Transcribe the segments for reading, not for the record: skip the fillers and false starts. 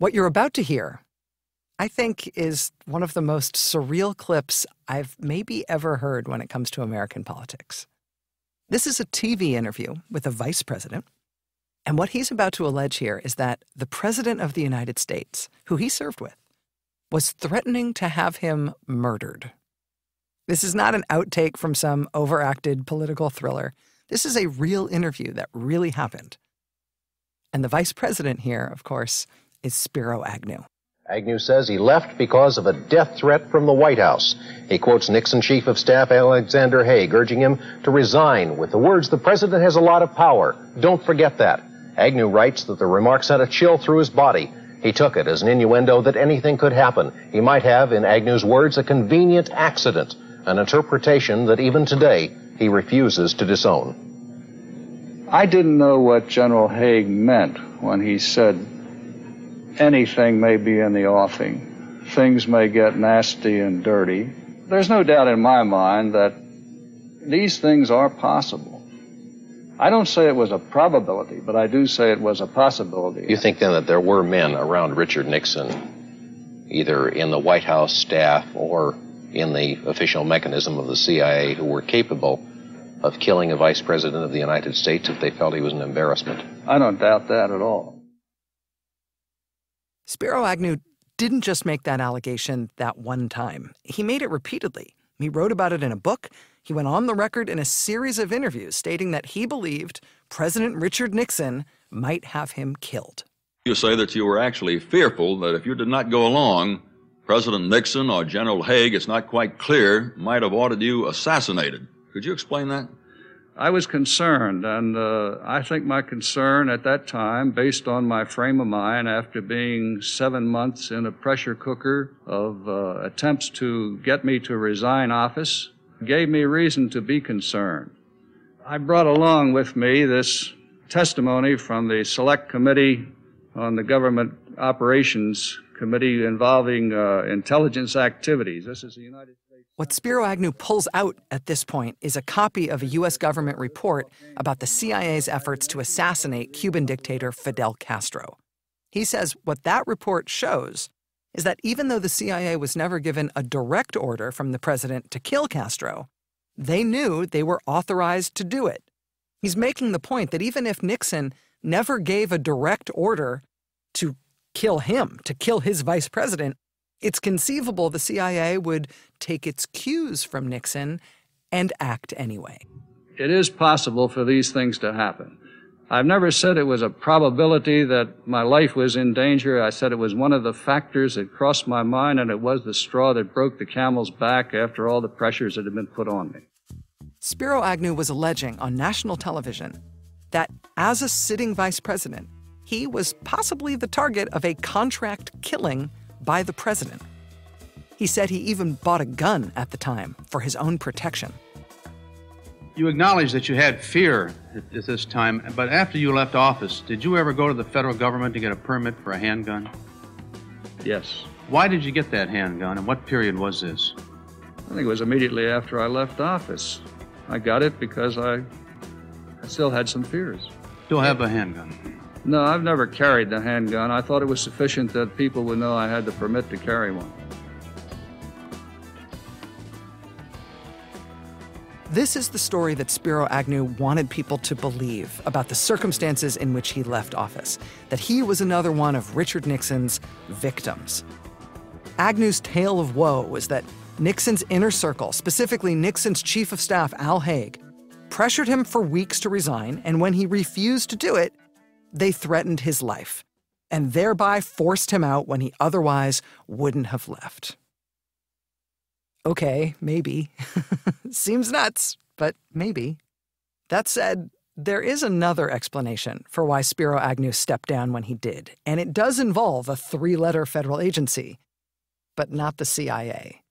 What you're about to hear, I think, is one of the most surreal clips I've maybe ever heard when it comes to American politics. This is a TV interview with a vice president, and what he's about to allege here is that the president of the United States, who he served with, was threatening to have him murdered. This is not an outtake from some overacted political thriller. This is a real interview that really happened. And the vice president here, of course, is Spiro Agnew. Agnew says he left because of a death threat from the White House. He quotes Nixon Chief of Staff Alexander Haig, urging him to resign with the words, "The president has a lot of power. Don't forget that." Agnew writes that the remark sent a chill through his body. He took it as an innuendo that anything could happen. He might have, in Agnew's words, a convenient accident, an interpretation that even today he refuses to disown. I didn't know what General Haig meant when he said, anything may be in the offing. Things may get nasty and dirty. There's no doubt in my mind that these things are possible. I don't say it was a probability, but I do say it was a possibility. You think then that there were men around Richard Nixon, either in the White House staff or in the official mechanism of the CIA, who were capable of killing a vice president of the United States if they felt he was an embarrassment? I don't doubt that at all. Spiro Agnew didn't just make that allegation that one time. He made it repeatedly. He wrote about it in a book. He went on the record in a series of interviews stating that he believed President Richard Nixon might have him killed. You say that you were actually fearful that if you did not go along, President Nixon or General Haig, it's not quite clear, might have ordered you assassinated. Could you explain that? I was concerned, and I think my concern at that time, based on my frame of mind after being 7 months in a pressure cooker of attempts to get me to resign office, gave me reason to be concerned. I brought along with me this testimony from the Select Committee on the Government Operations Committee involving intelligence activities. This is the United States. What Spiro Agnew pulls out at this point is a copy of a U.S. government report about the CIA's efforts to assassinate Cuban dictator Fidel Castro. He says what that report shows is that even though the CIA was never given a direct order from the president to kill Castro, they knew they were authorized to do it. He's making the point that even if Nixon never gave a direct order to kill him, to kill his vice president, it's conceivable the CIA would take its cues from Nixon and act anyway. It is possible for these things to happen. I've never said it was a probability that my life was in danger. I said it was one of the factors that crossed my mind, and it was the straw that broke the camel's back after all the pressures that had been put on me. Spiro Agnew was alleging on national television that as a sitting vice president, he was possibly the target of a contract killing by the president. He said he even bought a gun at the time for his own protection. You acknowledge that you had fear at this time, but after you left office, did you ever go to the federal government to get a permit for a handgun? Yes. Why did you get that handgun, and what period was this? I think it was immediately after I left office. I got it because I still had some fears. Still have a handgun? No, I've never carried the handgun. I thought it was sufficient that people would know I had the permit to carry one. This is the story that Spiro Agnew wanted people to believe about the circumstances in which he left office, that he was another one of Richard Nixon's victims. Agnew's tale of woe was that Nixon's inner circle, specifically Nixon's chief of staff, Al Haig, pressured him for weeks to resign, and when he refused to do it, they threatened his life, and thereby forced him out when he otherwise wouldn't have left. Okay, maybe. Seems nuts, but maybe. That said, there is another explanation for why Spiro Agnew stepped down when he did, and it does involve a 3-letter federal agency, but not the CIA.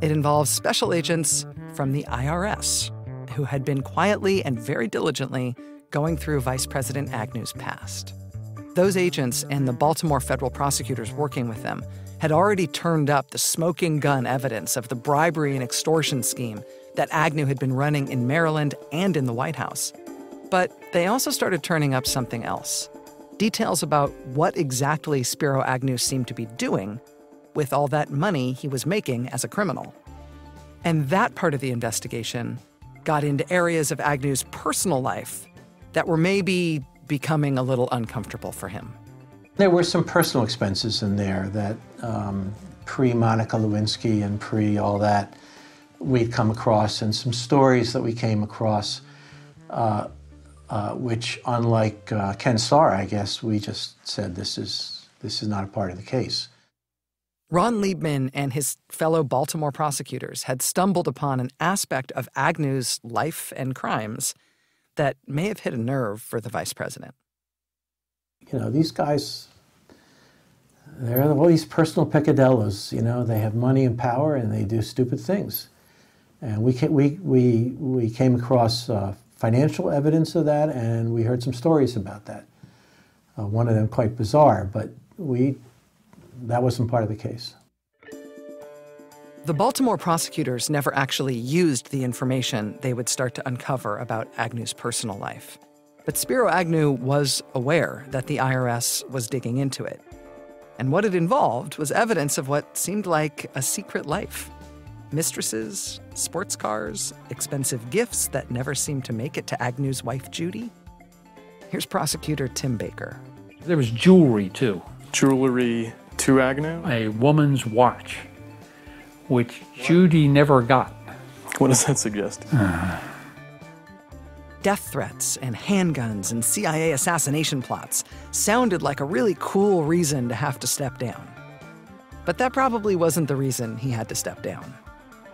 It involves special agents from the IRS, who had been quietly and very diligently going through Vice President Agnew's past. Those agents and the Baltimore federal prosecutors working with them had already turned up the smoking gun evidence of the bribery and extortion scheme that Agnew had been running in Maryland and in the White House. But they also started turning up something else. details about what exactly Spiro Agnew seemed to be doing with all that money he was making as a criminal. And that part of the investigation got into areas of Agnew's personal life that were maybe becoming a little uncomfortable for him. There were some personal expenses in there that pre-Monica Lewinsky and pre-all that we'd come across, and some stories that we came across, which, unlike Ken Starr, I guess, we just said this is not a part of the case. Ron Liebman and his fellow Baltimore prosecutors had stumbled upon an aspect of Agnew's life and crimes that may have hit a nerve for the vice president. You know, these guys, they're all these personal peccadillos. You know, they have money and power, and they do stupid things. And we came across financial evidence of that, and we heard some stories about that. One of them quite bizarre, but that wasn't part of the case. The Baltimore prosecutors never actually used the information they would start to uncover about Agnew's personal life. But Spiro Agnew was aware that the IRS was digging into it. And what it involved was evidence of what seemed like a secret life. Mistresses, sports cars, expensive gifts that never seemed to make it to Agnew's wife, Judy. Here's prosecutor Tim Baker. There was jewelry, too. Jewelry to Agnew? A woman's watch, which Judy never got. What does that suggest? Death threats and handguns and CIA assassination plots sounded like a really cool reason to have to step down. But that probably wasn't the reason he had to step down.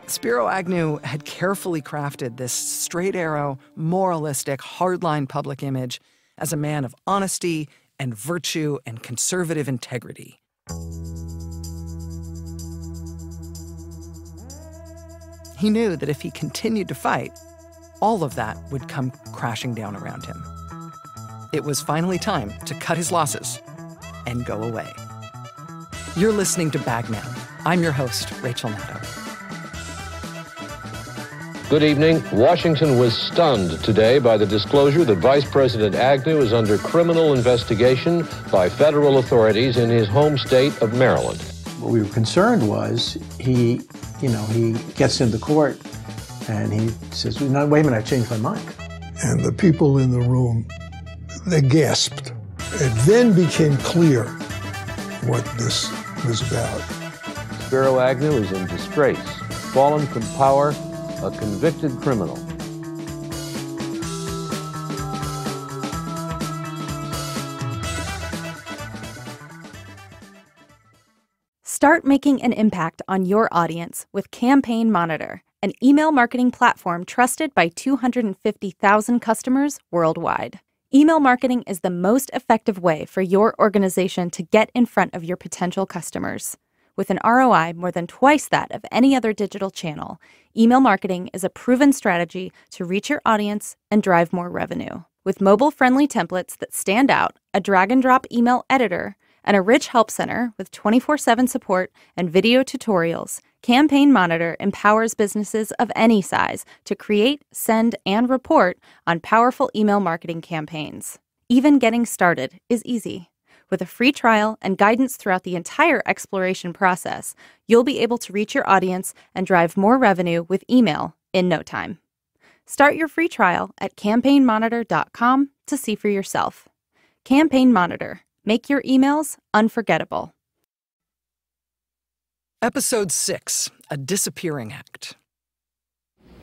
Spiro Agnew had carefully crafted this straight-arrow, moralistic, hardline public image as a man of honesty and virtue and conservative integrity. He knew that if he continued to fight, all of that would come crashing down around him. It was finally time to cut his losses and go away. You're listening to Bagman. I'm your host, Rachel Maddow. Good evening. Washington was stunned today by the disclosure that Vice President Agnew is under criminal investigation by federal authorities in his home state of Maryland. What we were concerned was he gets into court and he says, no, wait a minute, I changed my mind. And the people in the room, they gasped. It then became clear what this was about. Spiro Agnew is in disgrace, fallen from power, a convicted criminal. Start making an impact on your audience with Campaign Monitor, an email marketing platform trusted by 250,000 customers worldwide. Email marketing is the most effective way for your organization to get in front of your potential customers. With an ROI more than twice that of any other digital channel, email marketing is a proven strategy to reach your audience and drive more revenue. With mobile-friendly templates that stand out, a drag-and-drop email editor, and a rich help center with 24/7 support and video tutorials, Campaign Monitor empowers businesses of any size to create, send, and report on powerful email marketing campaigns. Even getting started is easy. With a free trial and guidance throughout the entire exploration process, you'll be able to reach your audience and drive more revenue with email in no time. Start your free trial at campaignmonitor.com to see for yourself. Campaign Monitor. Make your emails unforgettable. Episode 6, A Disappearing Act.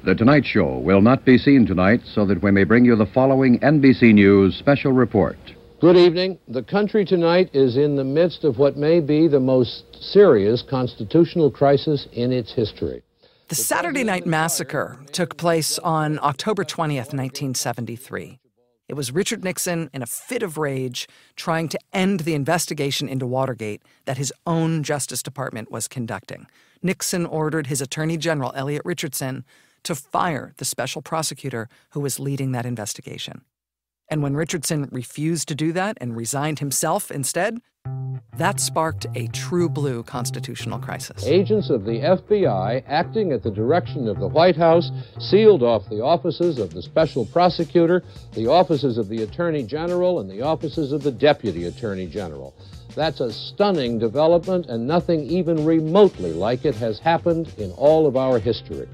The Tonight Show will not be seen tonight, so that we may bring you the following NBC News special report. Good evening. The country tonight is in the midst of what may be the most serious constitutional crisis in its history. The Saturday Night Massacre took place on October 20th, 1973. It was Richard Nixon in a fit of rage trying to end the investigation into Watergate that his own Justice Department was conducting. Nixon ordered his Attorney General, Elliot Richardson, to fire the special prosecutor who was leading that investigation. And when Richardson refused to do that and resigned himself instead, That sparked a true blue constitutional crisis. Agents of the FBI, acting at the direction of the White House, sealed off the offices of the special prosecutor, the offices of the Attorney General, and the offices of the Deputy Attorney General. That's a stunning development, and nothing even remotely like it has happened in all of our history.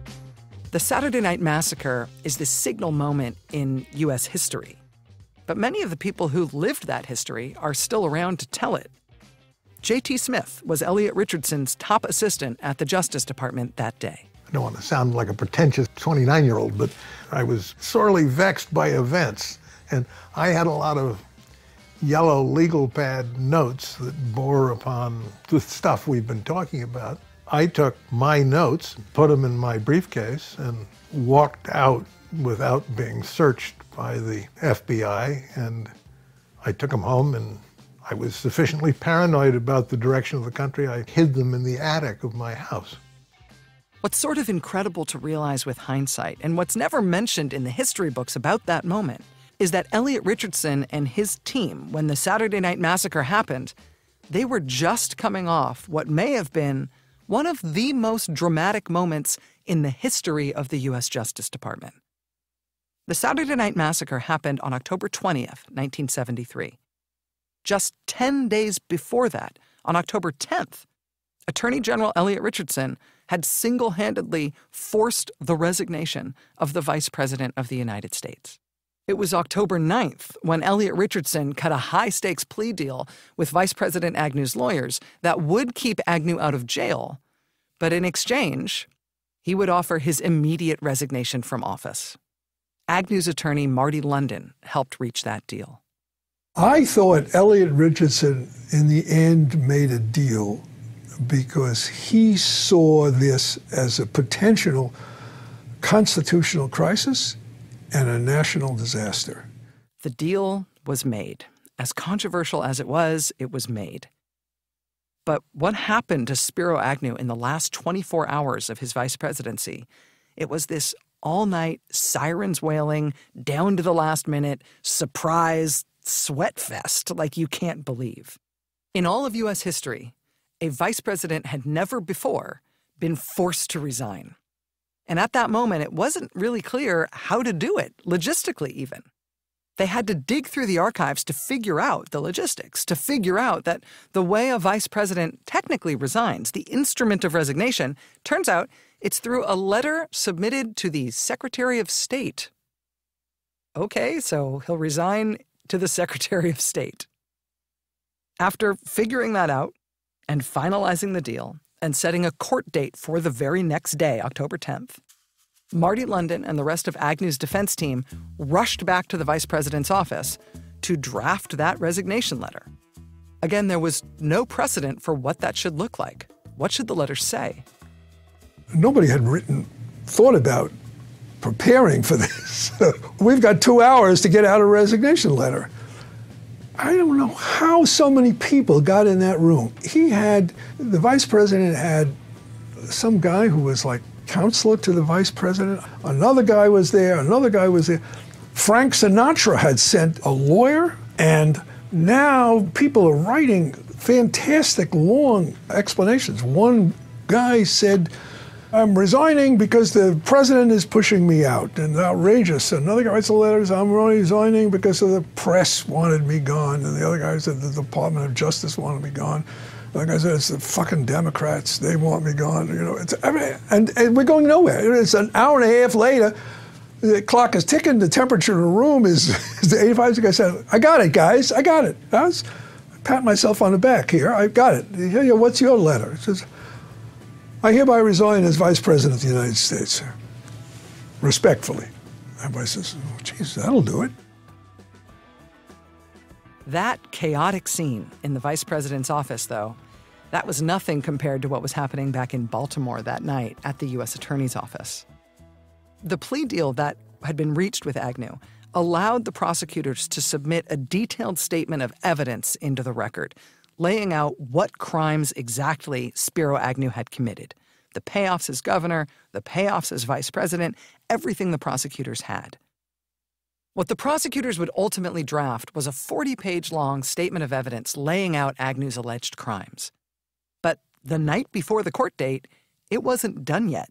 The Saturday Night Massacre is the signal moment in U.S. history. But many of the people who lived that history are still around to tell it. J.T. Smith was Elliot Richardson's top assistant at the Justice Department that day. I don't want to sound like a pretentious 29-year-old, but I was sorely vexed by events. And I had a lot of yellow legal pad notes that bore upon the stuff we've been talking about. I took my notes, put them in my briefcase, and walked out without being searched by the FBI. And I took them home, and I was sufficiently paranoid about the direction of the country, I hid them in the attic of my house. What's sort of incredible to realize with hindsight, and what's never mentioned in the history books about that moment, is that Elliot Richardson and his team, when the Saturday Night Massacre happened, they were just coming off what may have been one of the most dramatic moments in the history of the U.S. Justice Department. The Saturday Night Massacre happened on October 20th, 1973. Just 10 days before that, on October 10th, Attorney General Elliot Richardson had single-handedly forced the resignation of the Vice President of the United States. It was October 9th when Elliot Richardson cut a high-stakes plea deal with Vice President Agnew's lawyers that would keep Agnew out of jail, but in exchange, he would offer his immediate resignation from office. Agnew's attorney, Marty London, helped reach that deal. I thought Elliot Richardson, in the end, made a deal because he saw this as a potential constitutional crisis and a national disaster. The deal was made. As controversial as it was made. But what happened to Spiro Agnew in the last 24 hours of his vice presidency? It was this all-night, sirens wailing, down to the last minute, surprise, sweat fest like you can't believe. In all of U.S. history, a vice president had never before been forced to resign. And at that moment, it wasn't really clear how to do it, logistically even. They had to dig through the archives to figure out the logistics, to figure out that the way a vice president technically resigns, the instrument of resignation, turns out it's through a letter submitted to the Secretary of State. Okay, so he'll resign to the Secretary of State. After figuring that out and finalizing the deal and setting a court date for the very next day, October 10th, Marty London and the rest of Agnew's defense team rushed back to the vice president's office to draft that resignation letter. Again, there was no precedent for what that should look like. What should the letter say? Nobody had thought about preparing for this. We've got 2 hours to get out a resignation letter. I don't know how so many people got in that room. The vice president had some guy who was like counselor to the vice president. Another guy was there, another guy was there. Frank Sinatra had sent a lawyer, and now people are writing fantastic long explanations. One guy said, I'm resigning because the president is pushing me out, and outrageous. Another guy writes a letter, I'm resigning because the press wanted me gone, and the other guy said the Department of Justice wanted me gone. Like I said, it's the fucking Democrats. They want me gone. You know, and we're going nowhere. It's an hour and a half later. The clock is ticking. The temperature in the room is 85 degrees. I said, I got it, guys. I got it. I pat myself on the back here. I got it. Yeah, what's your letter? It says, I hereby resign as Vice President of the United States. Respectfully. Everybody says, oh, geez, that'll do it. That chaotic scene in the vice president's office, though, that was nothing compared to what was happening back in Baltimore that night at the U.S. Attorney's Office. The plea deal that had been reached with Agnew allowed the prosecutors to submit a detailed statement of evidence into the record, laying out what crimes exactly Spiro Agnew had committed. The payoffs as governor, the payoffs as vice president, everything the prosecutors had. What the prosecutors would ultimately draft was a 40-page-long statement of evidence laying out Agnew's alleged crimes. But the night before the court date, it wasn't done yet.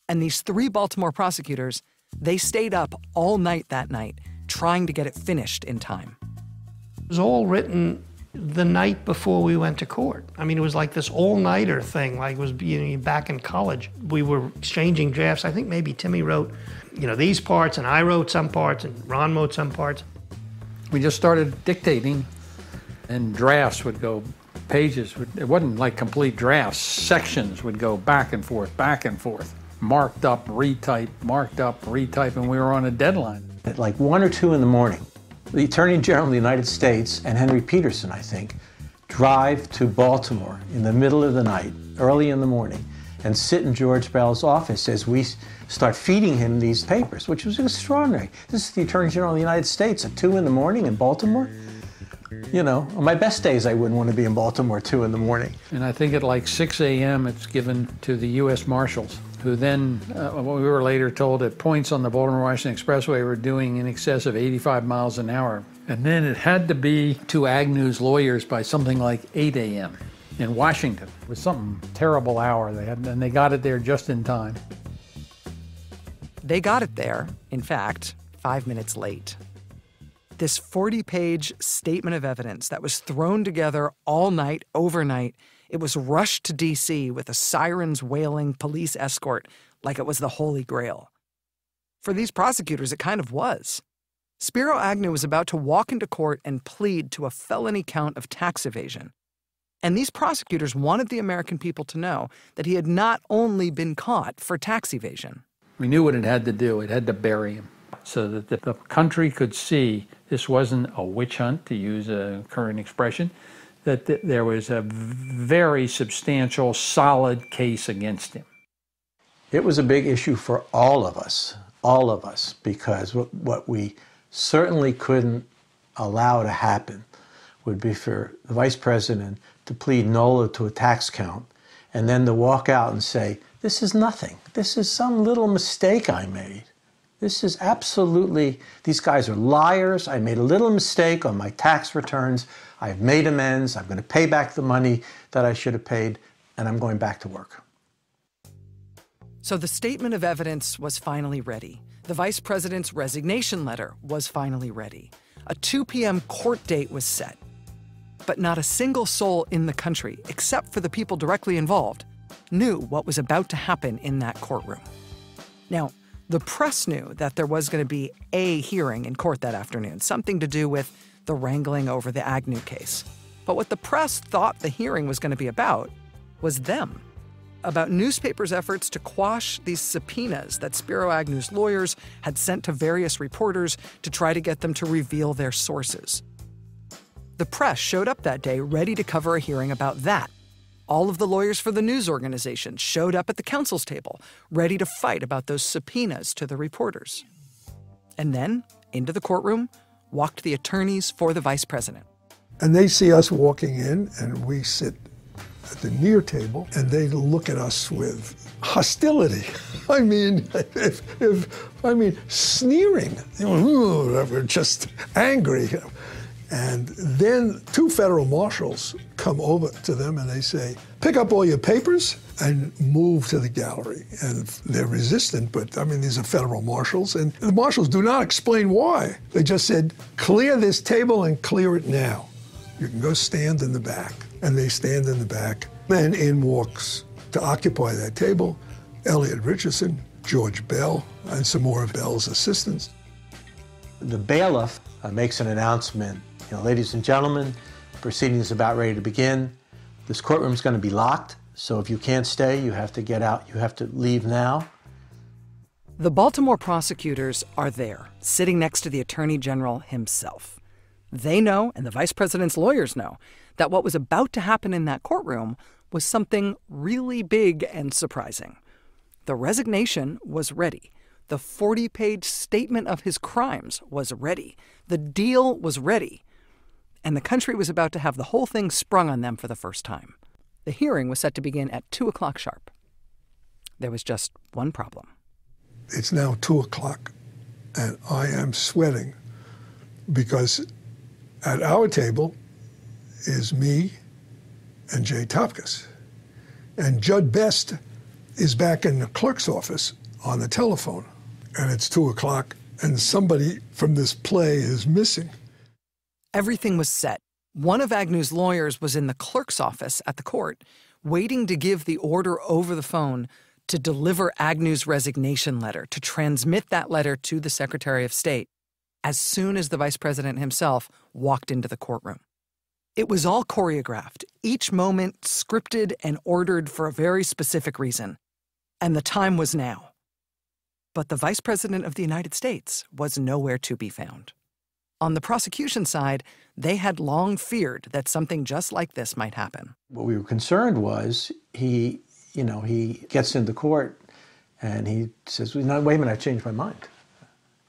And these 3 Baltimore prosecutors, they stayed up all night that night, trying to get it finished in time. It was all written the night before we went to court. I mean, it was like this all-nighter thing, like it was back in college. We were exchanging drafts. I think maybe Timmy wrote, these parts, and I wrote some parts, and Ron wrote some parts. We just started dictating, and drafts would go, pages. It wasn't like complete drafts. Sections would go back and forth, marked up, retype, and we were on a deadline. At like 1 or 2 in the morning, the Attorney General of the United States and Henry Peterson, I think, drive to Baltimore in the middle of the night, early in the morning, and sit in George Bell's office as we start feeding him these papers, which was extraordinary. This is the Attorney General of the United States at 2 in the morning in Baltimore. On my best days, I wouldn't want to be in Baltimore at 2 in the morning. And I think at like 6 a.m. it's given to the U.S. Marshals, who then, we were later told, at points on the Baltimore-Washington Expressway were doing in excess of 85 miles an hour. And then it had to be to Agnew's lawyers by something like 8 a.m. in Washington. It was some terrible hour they had, and they got it there just in time. They got it there, in fact, 5 minutes late. This 40-page statement of evidence that was thrown together all night, overnight, it was rushed to D.C. with a sirens-wailing police escort like it was the Holy Grail. For these prosecutors, it kind of was. Spiro Agnew was about to walk into court and plead to a felony count of tax evasion. And these prosecutors wanted the American people to know that he had not only been caught for tax evasion. We knew what it had to do. It had to bury him so that the country could see this wasn't a witch hunt, to use a current expression, that there was a very substantial, solid case against him. It was a big issue for all of us, because what we certainly couldn't allow to happen would be for the vice president to plead NOLA to a tax count and then to walk out and say, this is nothing. This is some little mistake I made. This is absolutely, these guys are liars. I made a little mistake on my tax returns. I've made amends. I'm going to pay back the money that I should have paid, and I'm going back to work. So the statement of evidence was finally ready. The vice president's resignation letter was finally ready. A 2 p.m. court date was set. But not a single soul in the country, except for the people directly involved, knew what was about to happen in that courtroom. Now, the press knew that there was going to be a hearing in court that afternoon, something to do with the wrangling over the Agnew case. But what the press thought the hearing was going to be about was them, about newspapers' efforts to quash these subpoenas that Spiro Agnew's lawyers had sent to various reporters to try to get them to reveal their sources. The press showed up that day ready to cover a hearing about that. All of the lawyers for the news organization showed up at the counsel's table, ready to fight about those subpoenas to the reporters. And then, into the courtroom, walked the attorneys for the vice president. And they see us walking in, and we sit at the near table, and they look at us with hostility. I mean, sneering. We're just angry. And then 2 federal marshals come over to them and they say, pick up all your papers and move to the gallery. And they're resistant, but these are federal marshals. And the marshals do not explain why. They just said, clear this table and clear it now. You can go stand in the back. And they stand in the back. Then in walks, to occupy that table, Elliot Richardson, George Bell, and some more of Bell's assistants. The bailiff makes an announcement. Ladies and gentlemen, proceedings is about ready to begin. This courtroom's going to be locked, so if you can't stay, you have to get out. You have to leave now. The Baltimore prosecutors are there, sitting next to the Attorney General himself. They know, and the vice president's lawyers know, that what was about to happen in that courtroom was something really big and surprising. The resignation was ready. The 40-page statement of his crimes was ready. The deal was ready. And the country was about to have the whole thing sprung on them for the first time. The hearing was set to begin at 2 o'clock sharp. There was just one problem. It's now 2 o'clock, and I am sweating because at our table is me and Jay Topkis. And Judd Best is back in the clerk's office on the telephone. And it's 2 o'clock, and somebody from this play is missing. Everything was set. One of Agnew's lawyers was in the clerk's office at the court, waiting to give the order over the phone to deliver Agnew's resignation letter, to transmit that letter to the Secretary of State as soon as the vice president himself walked into the courtroom. It was all choreographed, each moment scripted and ordered for a very specific reason. And the time was now. But the vice president of the United States was nowhere to be found. On the prosecution side, they had long feared that something just like this might happen. What we were concerned was he gets into court and he says, "No, wait a minute, I changed my mind.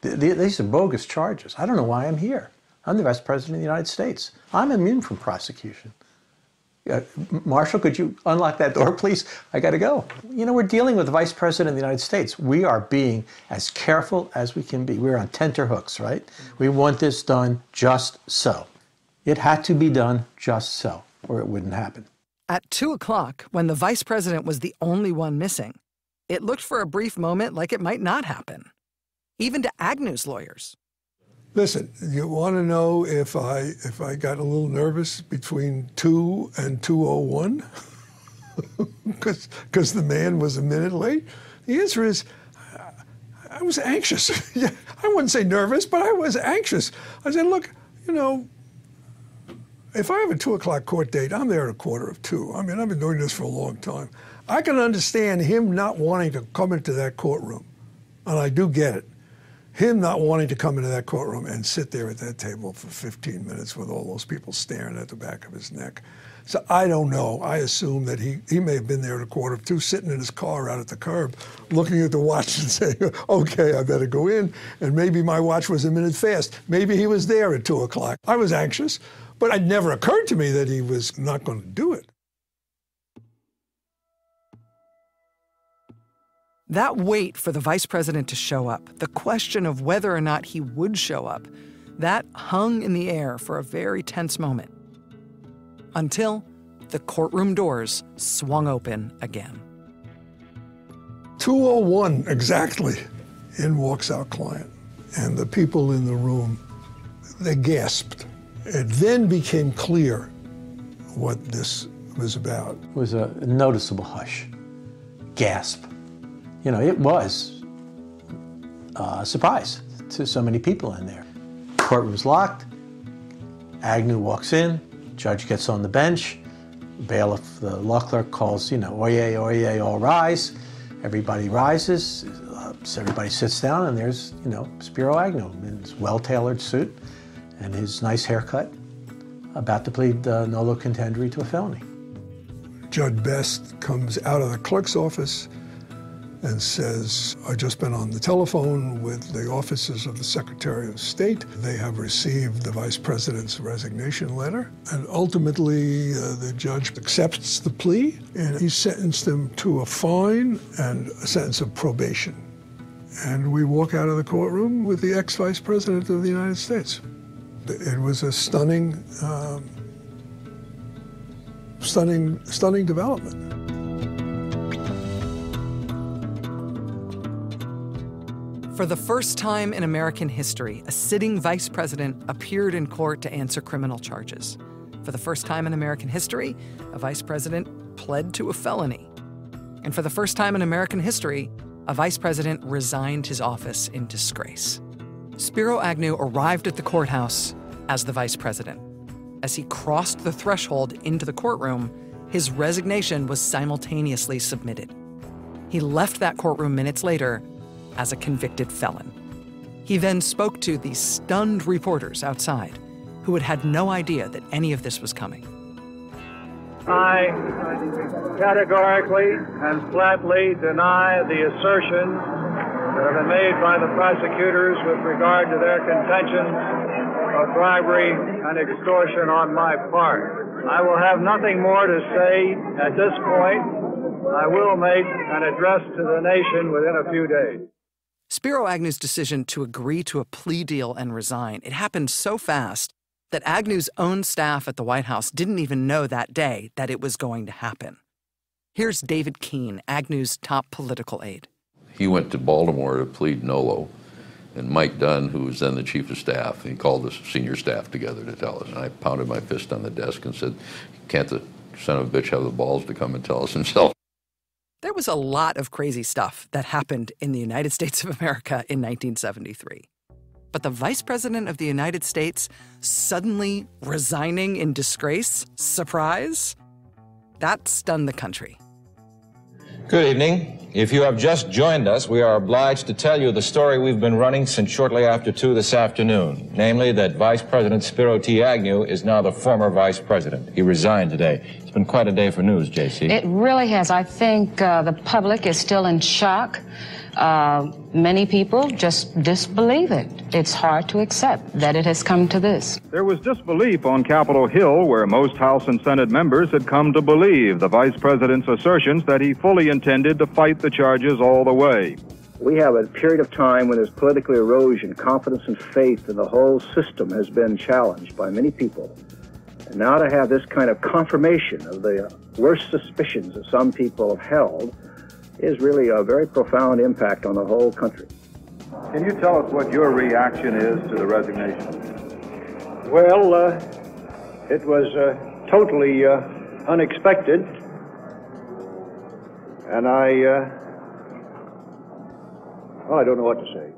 These are bogus charges. I don't know why I'm here. I'm the vice president of the United States. I'm immune from prosecution. Marshal, could you unlock that door, please? I got to go." We're dealing with the vice president of the United States. We are being as careful as we can be. We're on tenterhooks, right? We want this done just so. It had to be done just so, or it wouldn't happen. At 2 o'clock, when the vice president was the only one missing, it looked for a brief moment like it might not happen, even to Agnew's lawyers. Listen, you want to know if I got a little nervous between 2 and 2:01 because the man was a minute late? The answer is I was anxious. I wouldn't say nervous, but I was anxious. I said, look, if I have a 2 o'clock court date, I'm there at 1:45. I mean, I've been doing this for a long time. I can understand him not wanting to come into that courtroom, and I do get it. Him not wanting to come into that courtroom and sit there at that table for 15 minutes with all those people staring at the back of his neck. So I don't know. I assume that he may have been there at 1:45, sitting in his car out at the curb, looking at the watch and saying, okay, I better go in. And maybe my watch was a minute fast. Maybe he was there at 2 o'clock. I was anxious, but it never occurred to me that he was not going to do it. That wait for the vice president to show up, the question of whether or not he would show up, that hung in the air for a very tense moment. Until the courtroom doors swung open again. 2:01 exactly, in walks our client. And the people in the room, they gasped. It then became clear what this was about. It was a noticeable hush, gasp. It was a surprise to so many people in there. Courtroom's locked. Agnew walks in. Judge gets on the bench. Bailiff, the law clerk calls, oyez, oyez, all rise. Everybody rises. So everybody sits down, and there's, Spiro Agnew in his well-tailored suit and his nice haircut, about to plead nolo contendere to a felony. Judge Best comes out of the clerk's office and says, I've just been on the telephone with the offices of the Secretary of State. They have received the Vice President's resignation letter. And ultimately, the judge accepts the plea, and he sentenced him to a fine and a sentence of probation. And we walk out of the courtroom with the ex-Vice President of the United States. It was a stunning development. For the first time in American history, a sitting vice president appeared in court to answer criminal charges. For the first time in American history, a vice president pled to a felony. And for the first time in American history, a vice president resigned his office in disgrace. Spiro Agnew arrived at the courthouse as the vice president. As he crossed the threshold into the courtroom, his resignation was simultaneously submitted. He left that courtroom minutes later as a convicted felon. He then spoke to the stunned reporters outside, who had had no idea that any of this was coming. I categorically and flatly deny the assertions that have been made by the prosecutors with regard to their contentions of bribery and extortion on my part. I will have nothing more to say at this point. I will make an address to the nation within a few days. Spiro Agnew's decision to agree to a plea deal and resign, it happened so fast that Agnew's own staff at the White House didn't even know that day that it was going to happen. Here's David Keene, Agnew's top political aide. He went to Baltimore to plead nolo, and Mike Dunn, who was then the chief of staff, he called the senior staff together to tell us, and I pounded my fist on the desk and said, can't the son of a bitch have the balls to come and tell us himself? There was a lot of crazy stuff that happened in the United States of America in 1973. But the Vice President of the United States suddenly resigning in disgrace, surprise, that stunned the country. Good evening. If you have just joined us, we are obliged to tell you the story we've been running since shortly after 2 this afternoon, namely that Vice President Spiro T. Agnew is now the former Vice President. He resigned today. It's been quite a day for news, J.C. It really has. I think the public is still in shock. Many people just disbelieve it. It's hard to accept that it has come to this. There was disbelief on Capitol Hill, where most House and Senate members had come to believe the Vice President's assertions that he fully intended to fight the charges all the way. We have a period of time when there's political erosion, confidence and faith in the whole system has been challenged by many people. And now to have this kind of confirmation of the worst suspicions that some people have held is really a very profound impact on the whole country. Can you tell us what your reaction is to the resignation? Well, it was totally unexpected, and I don't know what to say.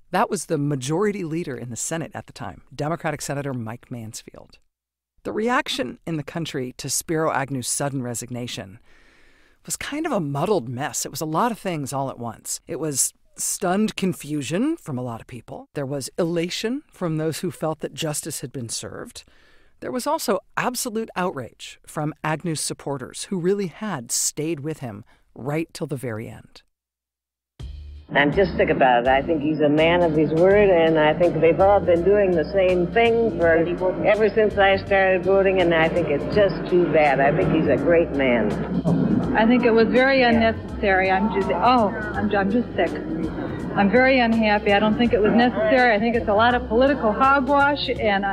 That was the majority leader in the Senate at the time, Democratic Senator Mike Mansfield. The reaction in the country to Spiro Agnew's sudden resignation was kind of a muddled mess. It was a lot of things all at once. It was stunned confusion from a lot of people. There was elation from those who felt that justice had been served. There was also absolute outrage from Agnew's supporters who really had stayed with him right till the very end. I'm just sick about it. I think he's a man of his word, and I think they've all been doing the same thing ever since I started voting, and I think it's just too bad. I think he's a great man. I think it was very unnecessary. I'm just sick. I'm very unhappy. I don't think it was necessary. I think it's a lot of political hogwash, and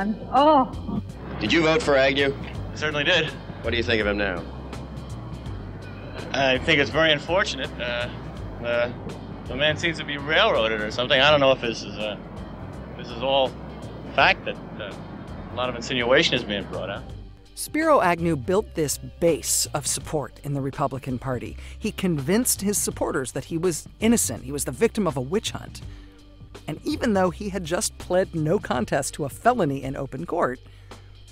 Did you vote for Agnew? I certainly did. What do you think of him now? I think it's very unfortunate. The man seems to be railroaded or something. I don't know if this is all fact that a lot of insinuation is being brought out. Spiro Agnew built this base of support in the Republican Party. He convinced his supporters that he was innocent. He was the victim of a witch hunt. And even though he had just pled no contest to a felony in open court,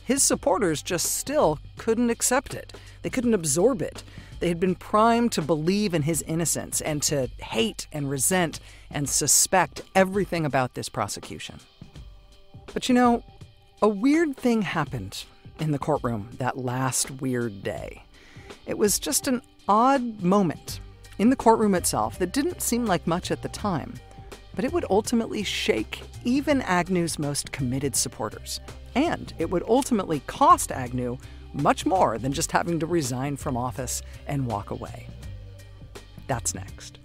his supporters just still couldn't accept it. They couldn't absorb it. They had been primed to believe in his innocence and to hate and resent and suspect everything about this prosecution. But you know, a weird thing happened in the courtroom that last weird day. It was just an odd moment in the courtroom itself that didn't seem like much at the time, but it would ultimately shake even Agnew's most committed supporters. And it would ultimately cost Agnew much more than just having to resign from office and walk away. That's next.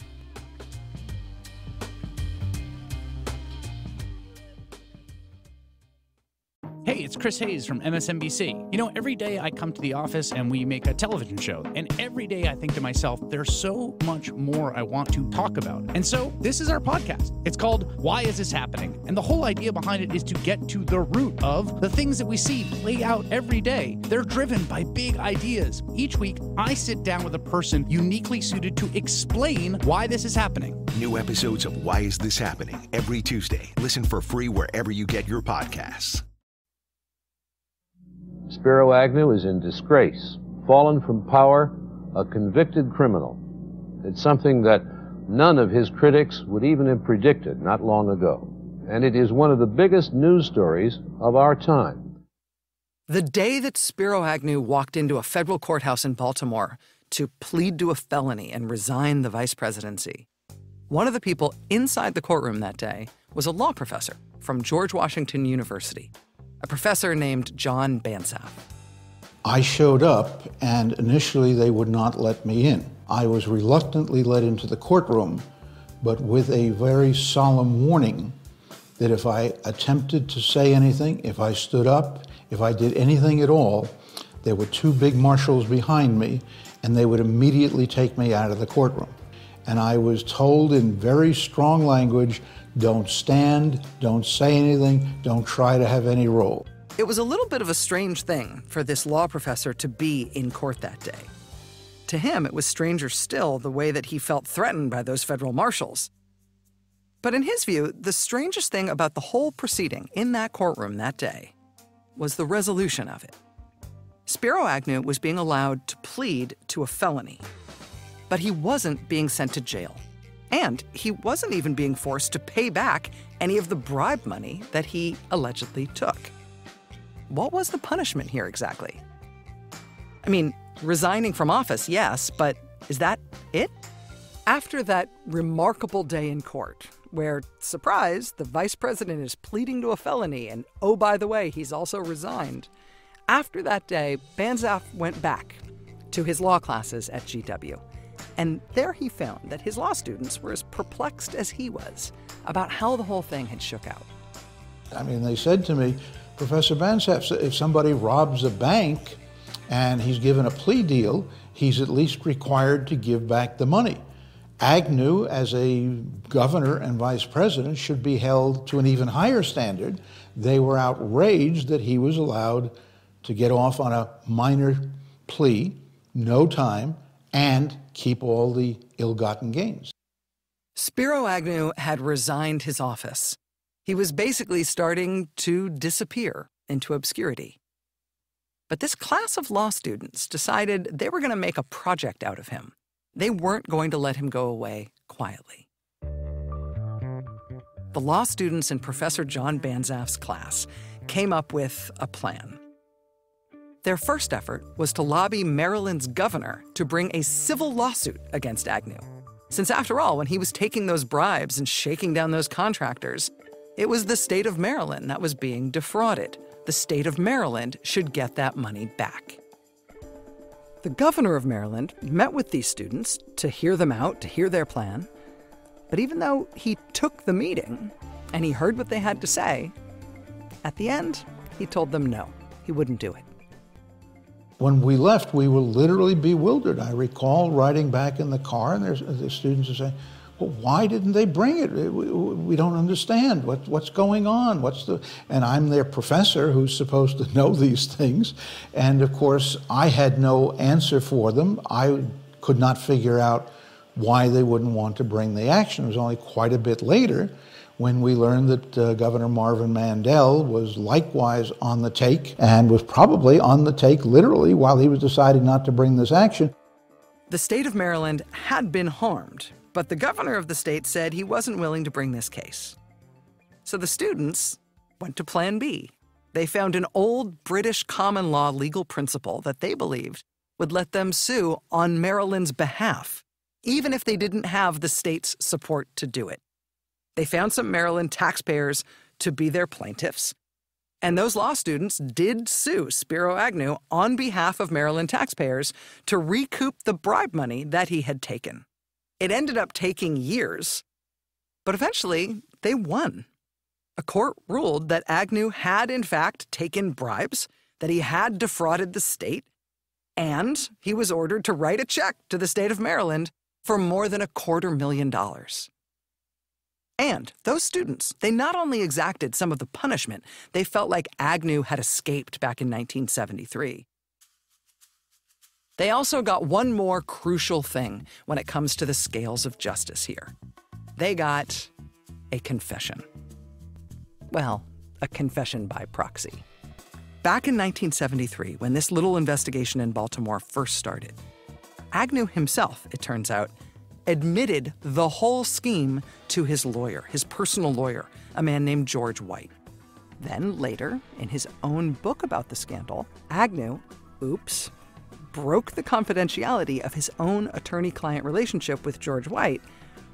Hey, it's Chris Hayes from MSNBC. You know, every day I come to the office and we make a television show, and every day I think to myself, there's so much more I want to talk about. And so this is our podcast. It's called Why Is This Happening? And the whole idea behind it is to get to the root of the things that we see play out every day. They're driven by big ideas. Each week, I sit down with a person uniquely suited to explain why this is happening. New episodes of Why Is This Happening? Every Tuesday. Listen for free wherever you get your podcasts. Spiro Agnew is in disgrace, fallen from power, a convicted criminal. It's something that none of his critics would even have predicted not long ago. And it is one of the biggest news stories of our time. The day that Spiro Agnew walked into a federal courthouse in Baltimore to plead to a felony and resign the vice presidency, one of the people inside the courtroom that day was a law professor from George Washington University, a professor named John Bansaff. I showed up, and initially they would not let me in. I was reluctantly let into the courtroom, but with a very solemn warning that if I attempted to say anything, if I stood up, if I did anything at all, there were 2 big marshals behind me, and they would immediately take me out of the courtroom. And I was told in very strong language, don't stand, don't say anything, don't try to have any role. It was a little bit of a strange thing for this law professor to be in court that day. To him, it was stranger still the way that he felt threatened by those federal marshals. But in his view, the strangest thing about the whole proceeding in that courtroom that day was the resolution of it. Spiro Agnew was being allowed to plead to a felony, but he wasn't being sent to jail. And he wasn't even being forced to pay back any of the bribe money that he allegedly took. What was the punishment here exactly? I mean, resigning from office, yes, but is that it? After that remarkable day in court, where, surprise, the vice president is pleading to a felony, and oh, by the way, he's also resigned. After that day, Banzhaf went back to his law classes at GW. And there he found that his law students were as perplexed as he was about how the whole thing had shook out. I mean, they said to me, Professor Banzhaf, if somebody robs a bank and he's given a plea deal, he's at least required to give back the money. Agnew, as a governor and vice president, should be held to an even higher standard. They were outraged that he was allowed to get off on a minor plea, no time, and keep all the ill-gotten gains. Spiro Agnew had resigned his office. He was basically starting to disappear into obscurity. But this class of law students decided they were going to make a project out of him. They weren't going to let him go away quietly. The law students in Professor John Banzhaf's class came up with a plan. Their first effort was to lobby Maryland's governor to bring a civil lawsuit against Agnew. Since after all, when he was taking those bribes and shaking down those contractors, it was the state of Maryland that was being defrauded. The state of Maryland should get that money back. The governor of Maryland met with these students to hear them out, to hear their plan. But even though he took the meeting and he heard what they had to say, at the end, he told them no, he wouldn't do it. When we left, we were literally bewildered. I recall riding back in the car, and the students are saying, well, why didn't they bring it? We don't understand. What's going on? And I'm their professor who's supposed to know these things. And of course, I had no answer for them. I could not figure out why they wouldn't want to bring the action. It was only quite a bit later when we learned that Governor Marvin Mandel was likewise on the take, and was probably on the take literally while he was deciding not to bring this action. The state of Maryland had been harmed, but the governor of the state said he wasn't willing to bring this case. So the students went to Plan B. They found an old British common law legal principle that they believed would let them sue on Maryland's behalf, even if they didn't have the state's support to do it. They found some Maryland taxpayers to be their plaintiffs, and those law students did sue Spiro Agnew on behalf of Maryland taxpayers to recoup the bribe money that he had taken. It ended up taking years, but eventually they won. A court ruled that Agnew had in fact taken bribes, that he had defrauded the state, and he was ordered to write a check to the state of Maryland for more than $250,000. And those students, they not only exacted some of the punishment they felt like Agnew had escaped back in 1973, they also got one more crucial thing when it comes to the scales of justice here. They got a confession. Well, a confession by proxy. Back in 1973, when this little investigation in Baltimore first started, Agnew himself, it turns out, admitted the whole scheme to his lawyer, his personal lawyer, a man named George White. Then later, in his own book about the scandal, Agnew, broke the confidentiality of his own attorney-client relationship with George White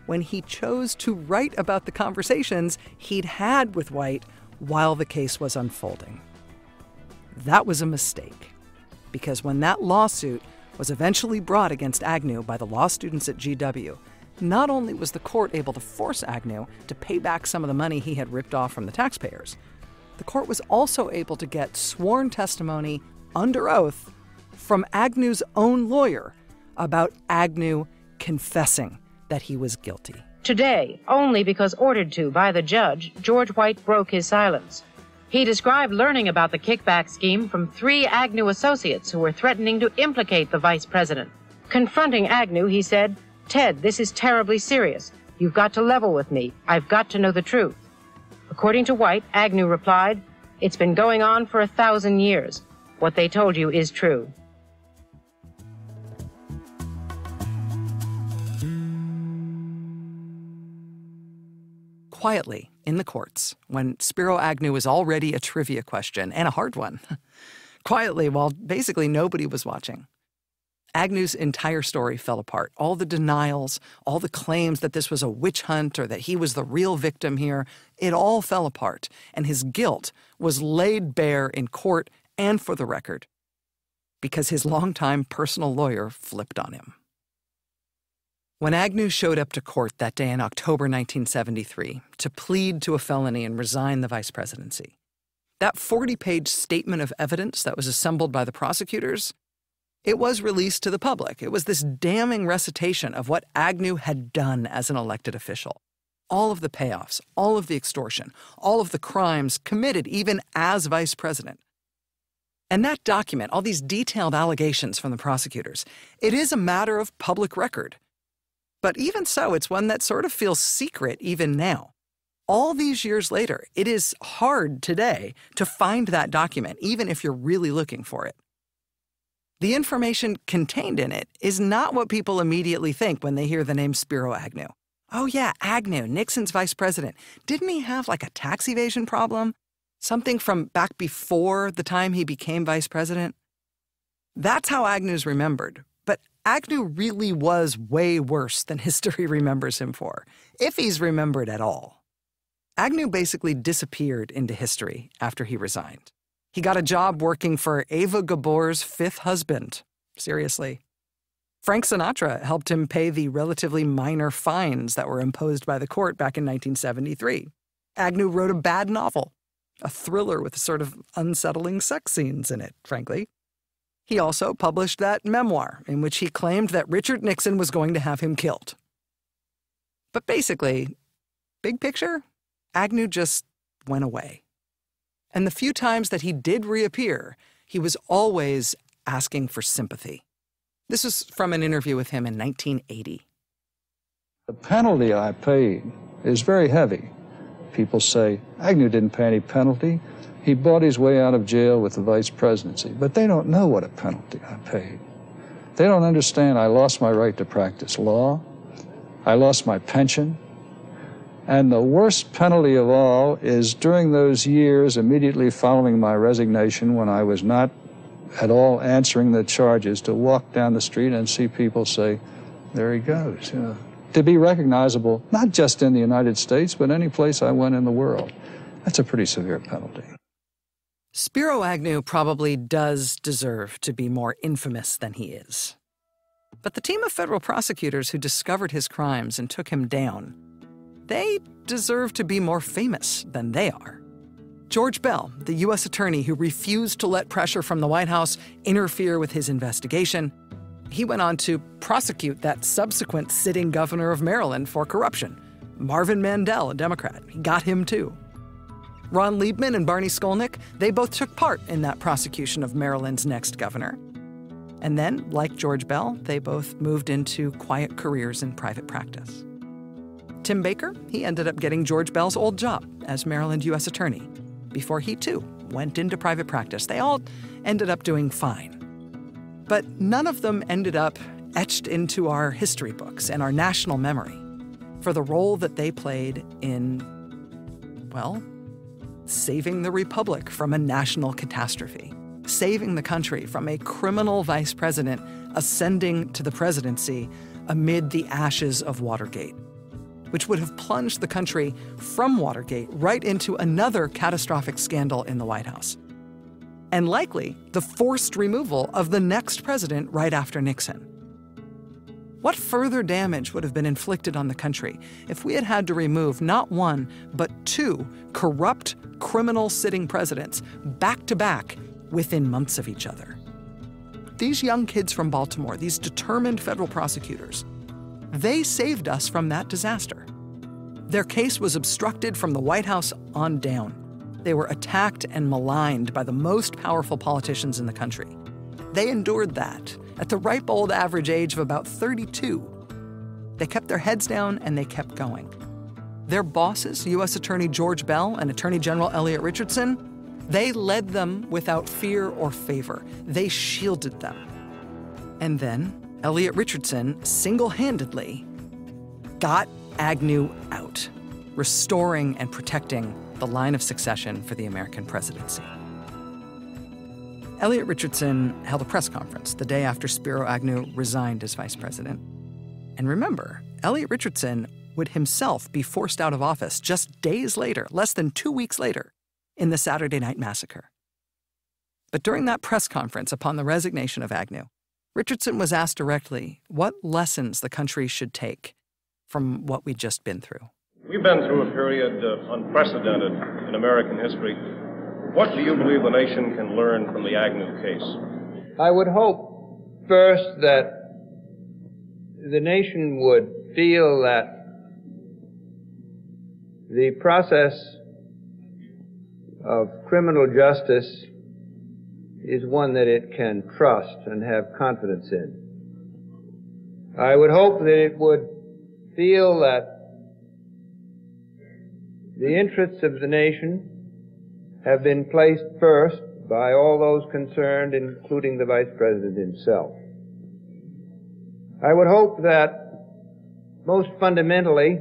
when he chose to write about the conversations he'd had with White while the case was unfolding. That was a mistake, because when that lawsuit was eventually brought against Agnew by the law students at GW, not only was the court able to force Agnew to pay back some of the money he had ripped off from the taxpayers, the court was also able to get sworn testimony under oath from Agnew's own lawyer about Agnew confessing that he was guilty. Today, only because ordered to by the judge, George White broke his silence. He described learning about the kickback scheme from 3 Agnew associates who were threatening to implicate the vice president. Confronting Agnew, he said, "Ted, this is terribly serious. You've got to level with me. I've got to know the truth." According to White, Agnew replied, "It's been going on for 1,000 years. What they told you is true." Quietly, in the courts, when Spiro Agnew was already a trivia question, and a hard one, quietly while basically nobody was watching, Agnew's entire story fell apart. All the denials, all the claims that this was a witch hunt or that he was the real victim here, it all fell apart, and his guilt was laid bare in court and for the record, because his longtime personal lawyer flipped on him. When Agnew showed up to court that day in October 1973 to plead to a felony and resign the vice presidency, that 40-page statement of evidence that was assembled by the prosecutors, it was released to the public. It was this damning recitation of what Agnew had done as an elected official. All of the payoffs, all of the extortion, all of the crimes committed even as vice president. And that document, all these detailed allegations from the prosecutors, it is a matter of public record. But even so, it's one that sort of feels secret even now. All these years later, it is hard today to find that document, even if you're really looking for it. The information contained in it is not what people immediately think when they hear the name Spiro Agnew. Oh yeah, Agnew, Nixon's vice president. Didn't he have like a tax evasion problem? Something from back before the time he became vice president? That's how Agnew's remembered. But Agnew really was way worse than history remembers him for, if he's remembered at all. Agnew basically disappeared into history after he resigned. He got a job working for Ava Gabor's 5th husband. Seriously. Frank Sinatra helped him pay the relatively minor fines that were imposed by the court back in 1973. Agnew wrote a bad novel, a thriller with sort of unsettling sex scenes in it, frankly. He also published that memoir in which he claimed that Richard Nixon was going to have him killed. But basically, big picture, Agnew just went away. And the few times that he did reappear, he was always asking for sympathy. This was from an interview with him in 1980. The penalty I paid is very heavy. People say, Agnew didn't pay any penalty. He bought his way out of jail with the vice presidency. But they don't know what a penalty I paid. They don't understand I lost my right to practice law. I lost my pension. And the worst penalty of all is during those years immediately following my resignation, when I was not at all answering the charges, to walk down the street and see people say, there he goes. You know, to be recognizable, not just in the United States, but any place I went in the world. That's a pretty severe penalty. Spiro Agnew probably does deserve to be more infamous than he is. But the team of federal prosecutors who discovered his crimes and took him down, they deserve to be more famous than they are. George Beall, the U.S. attorney who refused to let pressure from the White House interfere with his investigation, he went on to prosecute that subsequent sitting governor of Maryland for corruption, Marvin Mandel, a Democrat. He got him too. Ron Liebman and Barney Skolnick, they both took part in that prosecution of Maryland's next governor. And then, like George Beall, they both moved into quiet careers in private practice. Tim Baker, he ended up getting George Beall's old job as Maryland U.S. attorney before he, too, went into private practice. They all ended up doing fine. But none of them ended up etched into our history books and our national memory for the role that they played in, well, saving the republic from a national catastrophe, saving the country from a criminal vice president ascending to the presidency amid the ashes of Watergate, which would have plunged the country from Watergate right into another catastrophic scandal in the White House, and likely the forced removal of the next president right after Nixon. What further damage would have been inflicted on the country if we had had to remove not one, but two corrupt, criminal sitting presidents back to back within months of each other? These young kids from Baltimore, these determined federal prosecutors, they saved us from that disaster. Their case was obstructed from the White House on down. They were attacked and maligned by the most powerful politicians in the country. They endured that at the ripe old average age of about 32. They kept their heads down and they kept going. Their bosses, U.S. Attorney George Beall and Attorney General Elliot Richardson, they led them without fear or favor. They shielded them. And then Elliot Richardson single-handedly got Agnew out, restoring and protecting the line of succession for the American presidency. Elliot Richardson held a press conference the day after Spiro Agnew resigned as vice president. And remember, Elliot Richardson would himself be forced out of office just days later, less than 2 weeks later, in the Saturday Night Massacre. But during that press conference upon the resignation of Agnew, Richardson was asked directly what lessons the country should take from what we'd just been through. We've been through a period unprecedented in American history. What do you believe the nation can learn from the Agnew case? I would hope, first, that the nation would feel that the process of criminal justice is one that it can trust and have confidence in. I would hope that it would feel that the interests of the nation have been placed first by all those concerned, including the Vice President himself. I would hope that, most fundamentally,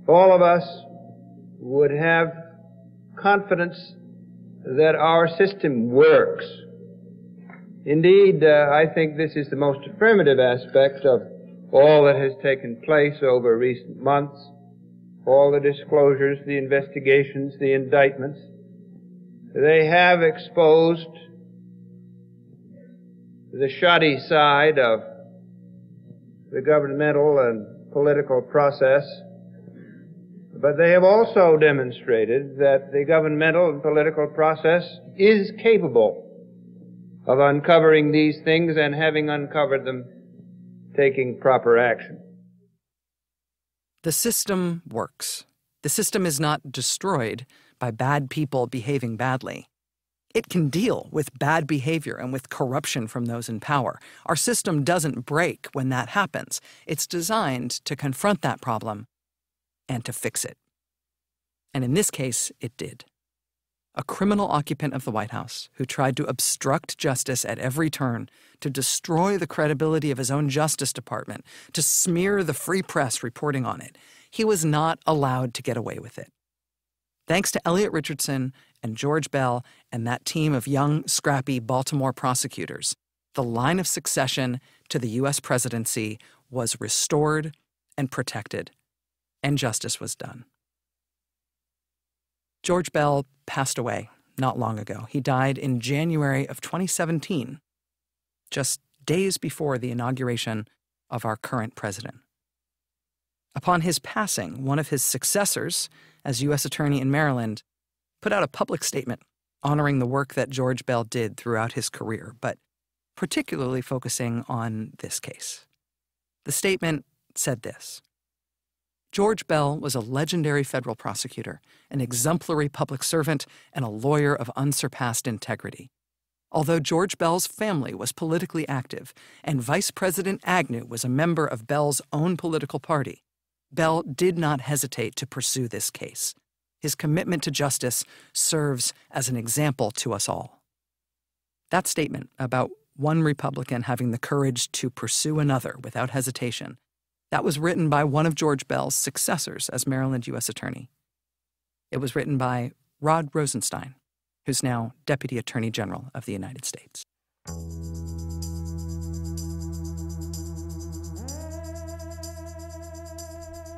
all of us would have confidence that our system works. Indeed, I think this is the most affirmative aspect of all that has taken place over recent months, all the disclosures, the investigations, the indictments. They have exposed the shoddy side of the governmental and political process, but they have also demonstrated that the governmental and political process is capable of uncovering these things and, having uncovered them, taking proper action. The system works. The system is not destroyed by bad people behaving badly. It can deal with bad behavior and with corruption from those in power. Our system doesn't break when that happens. It's designed to confront that problem and to fix it. And in this case, it did. A criminal occupant of the White House who tried to obstruct justice at every turn, to destroy the credibility of his own Justice Department, to smear the free press reporting on it, he was not allowed to get away with it. Thanks to Elliot Richardson and George Beall and that team of young, scrappy Baltimore prosecutors, the line of succession to the U.S. presidency was restored and protected, and justice was done. George Beall passed away not long ago. He died in January of 2017, just days before the inauguration of our current president. Upon his passing, one of his successors as U.S. Attorney in Maryland put out a public statement honoring the work that George Beall did throughout his career, but particularly focusing on this case. The statement said this: George Beall was a legendary federal prosecutor, an exemplary public servant, and a lawyer of unsurpassed integrity. Although George Beall's family was politically active and Vice President Agnew was a member of Beall's own political party, Beall did not hesitate to pursue this case. His commitment to justice serves as an example to us all. That statement about one Republican having the courage to pursue another without hesitation, that was written by one of George Beall's successors as Maryland U.S. Attorney. It was written by Rod Rosenstein, who's now Deputy Attorney General of the United States.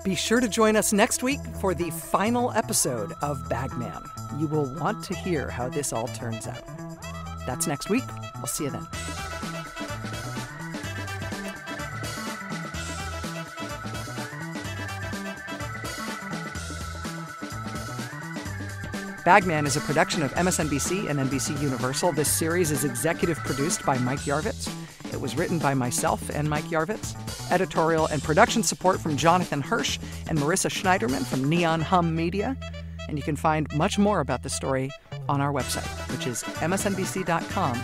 Be sure to join us next week for the final episode of Bagman. You will want to hear how this all turns out. That's next week. I'll see you then. Bagman is a production of MSNBC and NBC Universal. This series is executive produced by Mike Yarvitz. It was written by myself and Mike Yarvitz. Editorial and production support from Jonathan Hirsch and Marissa Schneiderman from Neon Hum Media. And you can find much more about the story on our website, which is msnbc.com/